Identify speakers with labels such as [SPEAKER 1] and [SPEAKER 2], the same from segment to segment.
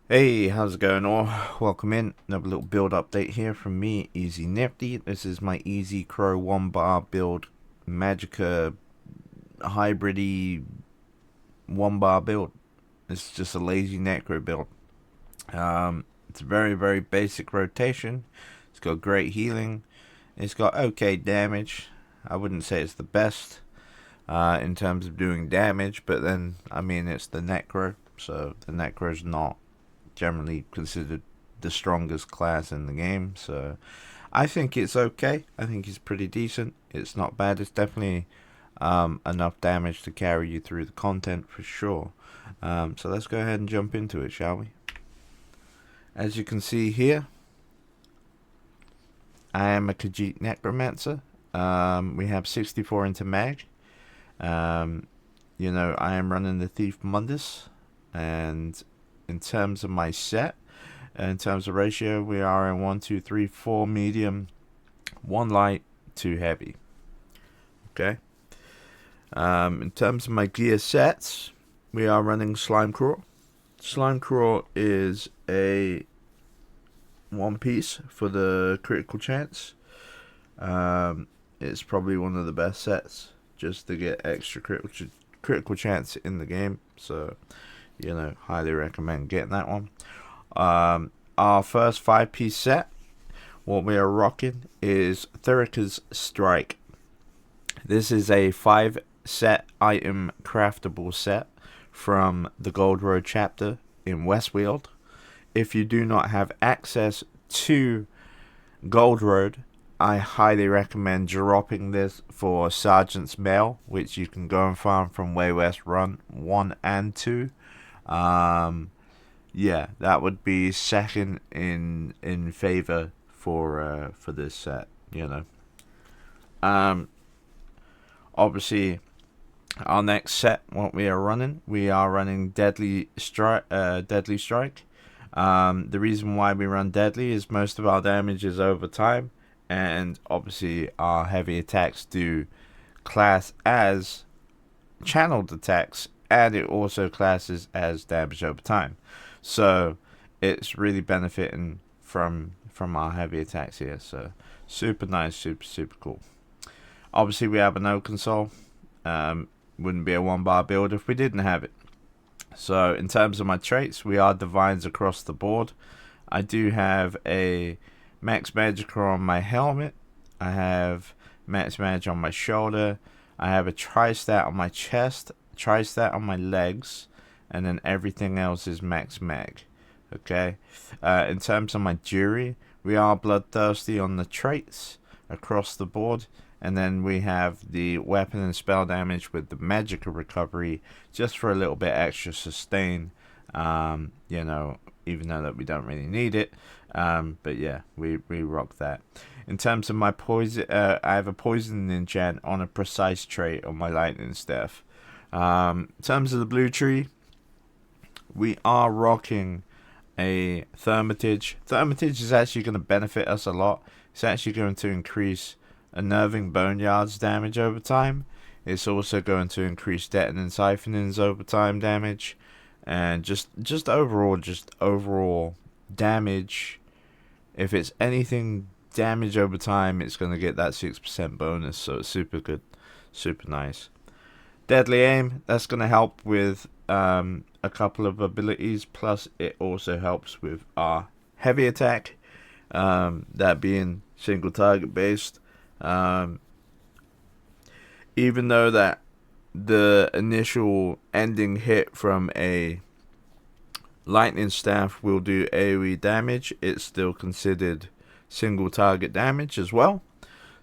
[SPEAKER 1] Hey, how's it going all? Welcome in. Another little build update here from me, Easy Nifty. This is my Easy Crow 1 bar build, Magica hybridy 1 bar build. It's just a lazy Necro build. It's a very basic rotation. It's got great healing. It's got okay damage. I wouldn't say it's the best in terms of doing damage, but then, I mean, it's the Necro, so the Necro's not generally considered the strongest class in the game, so I think it's okay. I think it's pretty decent. It's not bad. It's definitely enough damage to carry you through the content for sure. So let's go ahead and jump into it, shall we? As you can see here, I am a Khajiit Necromancer. We have 64 into mag. I am running the Thief Mundus, and in terms of my set, in terms of ratio, we are in 1, 2, 3, 4 medium, 1 light, 2 heavy. Okay. In terms of my gear sets, we are running Slime Crawl. Slime Crawl is a 1 piece for the critical chance. It's probably one of the best sets just to get extra critical chance in the game. So, highly recommend getting that one. Our first 5-piece set, what we are rocking is Thurika's Strike. This is a 5-set item craftable set from the Gold Road chapter in Westfield. If you do not have access to Gold Road, I highly recommend dropping this for Sergeant's Mail, which you can go and farm from Way West Run 1 and 2. That would be second in favor for this set. Obviously, our next set, what we are running Deadly Strike. The reason why we run Deadly is most of our damage is over time, and obviously our heavy attacks do class as channeled attacks, and it also classes as damage over time. So it's really benefiting from our heavy attacks here. So super nice, super cool. Obviously we have a no console. Wouldn't be a 1 bar build if we didn't have it. So in terms of my traits, we are divines across the board. I do have a max magicka on my helmet. I have max mag on my shoulder. I have a tri-stat on my chest, tri-stat on my legs, and then everything else is max mag. Okay. In terms of my jury, we are bloodthirsty on the traits across the board. And then we have the weapon and spell damage with the magical recovery, just for a little bit extra sustain. Even though that we don't really need it. But yeah, we rock that. In terms of my poison, I have a poison enchant on a precise trait on my lightning staff. In terms of the blue tree, we are rocking a Thermitage. Thermitage is actually going to benefit us a lot. It's actually going to increase unnerving boneyards damage over time. It's also going to increase detonant siphonings over time damage, and just overall damage. If it's anything damage over time, it's going to get that 6% bonus, so it's super good, super nice. Deadly aim, that's going to help with a couple of abilities, plus it also helps with our heavy attack, that being single target based. Even though that the initial ending hit from a lightning staff will do AoE damage, it's still considered single target damage as well.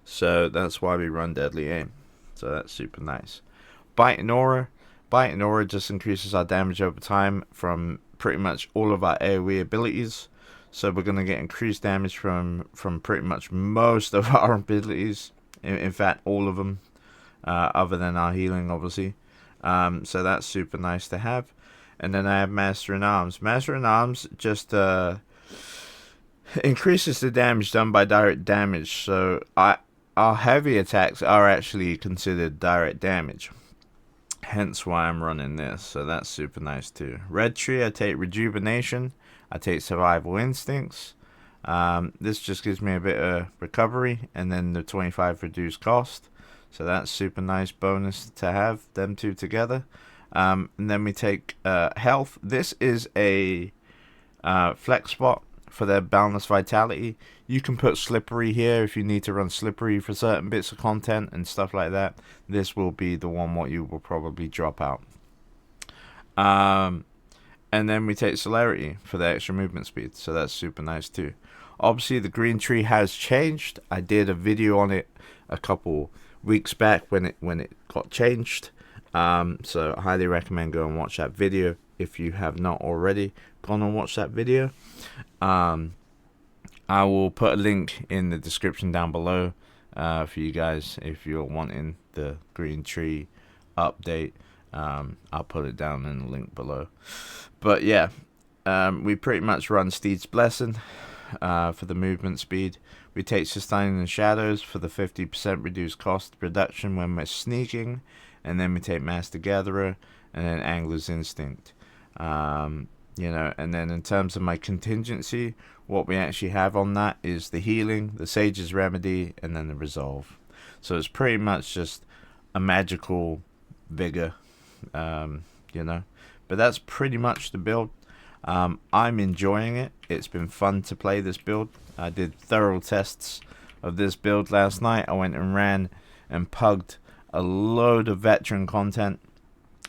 [SPEAKER 1] So that's why we run Deadly Aim. So that's super nice. Bite and Aura. Bite and Aura just increases our damage over time from pretty much all of our AoE abilities. So we're going to get increased damage from pretty much most of our abilities. In fact, all of them, other than our healing, obviously. So that's super nice to have. And then I have Master in Arms. Master in Arms just increases the damage done by direct damage. So our heavy attacks are actually considered direct damage. hence why I'm running this. So that's super nice too. Red tree, I take rejuvenation, I take survival instincts. This just gives me a bit of recovery, and then the 25 reduced cost. So that's super nice bonus to have them two together. And then we take health. This is a flex spot for their boundless vitality. You can put slippery here if you need to run slippery for certain bits of content and stuff like that. This will be the one what you will probably drop out. And then we take celerity for the extra movement speed, so that's super nice too. Obviously the green tree has changed. I did a video on it a couple weeks back when it got changed. So I highly recommend go and watch that video if you have not already gone and watched that video. I will put a link in the description down below for you guys if you're wanting the green tree update. I'll put it down in the link below. But yeah, we pretty much run Steed's Blessing for the movement speed. We take Sustaining the Shadows for the 50% reduced cost reduction when we're sneaking. And then we take Master Gatherer and then Angler's Instinct. And then in terms of my contingency, what we actually have on that is the healing, the Sage's Remedy, and then the Resolve. So it's pretty much just a magical vigor, But that's pretty much the build. I'm enjoying it. It's been fun to play this build. I did thorough tests of this build last night. I went and ran and pugged a load of veteran content.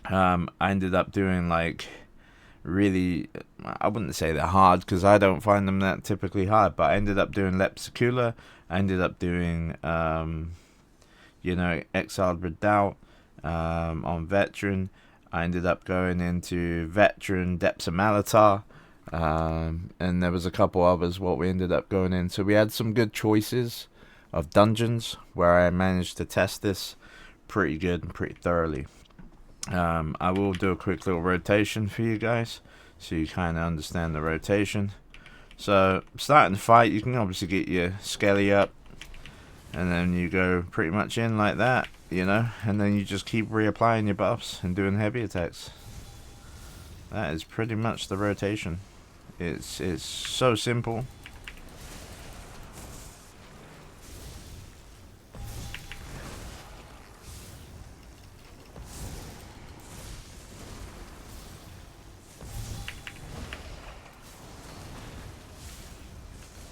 [SPEAKER 1] I ended up doing really, I wouldn't say they're hard because I don't find them that typically hard, but I ended up doing Lepsicula. I ended up doing Exiled Redoubt on veteran. I ended up going into veteran Depths of Malatar, and there was a couple others what we ended up going in. So we had some good choices of dungeons where I managed to test this pretty good and pretty thoroughly. I will do a quick little rotation for you guys so you kind of understand the rotation. So starting the fight, you can obviously get your Skelly up, and then you go pretty much in like that, and then you just keep reapplying your buffs and doing heavy attacks. That is pretty much the rotation. It's so simple.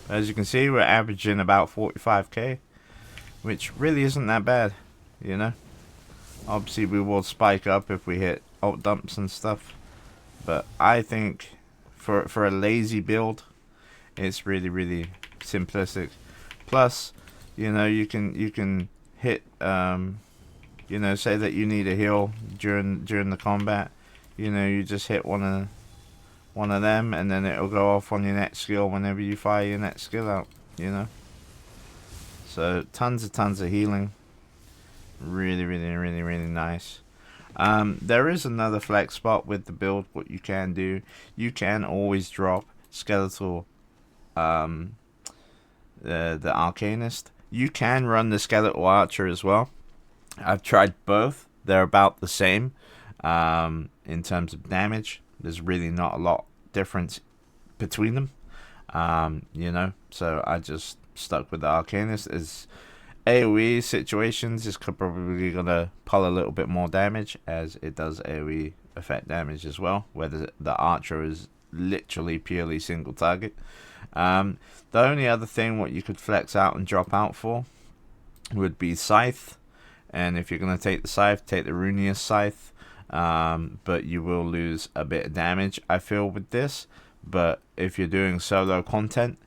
[SPEAKER 1] As you can see, we're averaging about 45k, which really isn't that bad, Obviously, we will spike up if we hit ult dumps and stuff, but I think for a lazy build, it's really, really simplistic. Plus, you can hit, say that you need a heal during the combat. You just hit one of them, and then it'll go off on your next skill whenever you fire your next skill out, So tons of healing. Really, really, really, really nice. There is another flex spot with the build. What you can do, you can always drop skeletal, the Arcanist. You can run the skeletal archer as well. I've tried both. They're about the same in terms of damage. There's really not a lot difference between them, So I just stuck with the Arcanist. As AoE situations is probably gonna pull a little bit more damage, as it does AoE effect damage as well, whether the archer is literally purely single target. The only other thing what you could flex out and drop out for would be Scythe, and if you're gonna take the Scythe, take the Runius Scythe. But you will lose a bit of damage, I feel, with this. But if you're doing solo content,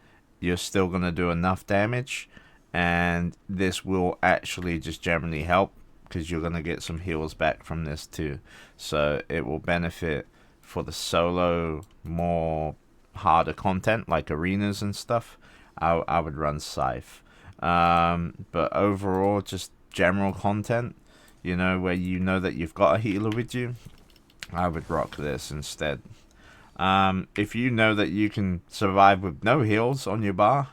[SPEAKER 1] you're still going to do enough damage, and this will actually just generally help because you're going to get some heals back from this too. So it will benefit for the solo, more harder content like arenas and stuff. I would run Scythe. But overall, just general content, where that you've got a healer with you, I would rock this instead. If you know that you can survive with no heals on your bar,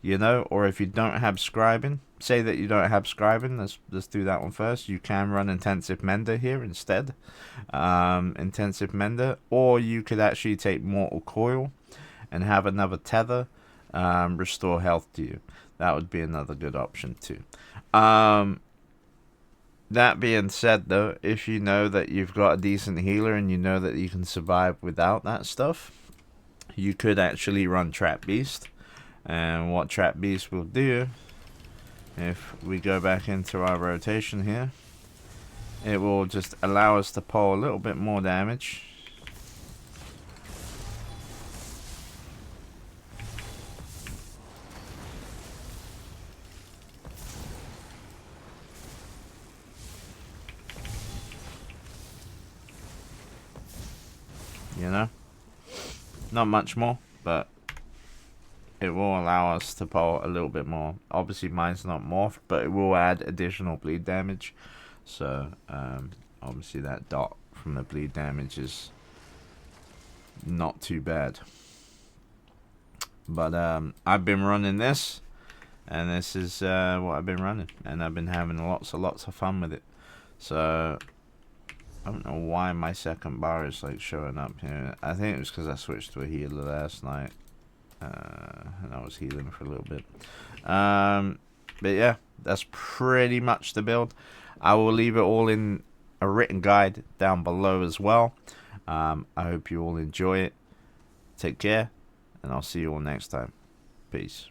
[SPEAKER 1] you know, or if you don't have scribing, say that you don't have scribing, let's do that one first. You can run intensive mender here instead, intensive mender, or you could actually take mortal coil and have another tether, restore health to you. That would be another good option too. That being said, though, if you know that you've got a decent healer and you know that you can survive without that stuff, you could actually run Trap Beast. And what Trap Beast will do, if we go back into our rotation here, it will just allow us to pull a little bit more damage. You know? Not much more, but it will allow us to pull a little bit more. Obviously mine's not morphed, but it will add additional bleed damage. So obviously that dot from the bleed damage is not too bad. But I've been running this, and this is what I've been running, and I've been having lots of fun with it. So I don't know why my second bar is like showing up here. I think it was because I switched to a healer last night. And I was healing for a little bit. But yeah, that's pretty much the build. I will leave it all in a written guide down below as well. I hope you all enjoy it. Take care, and I'll see you all next time. Peace.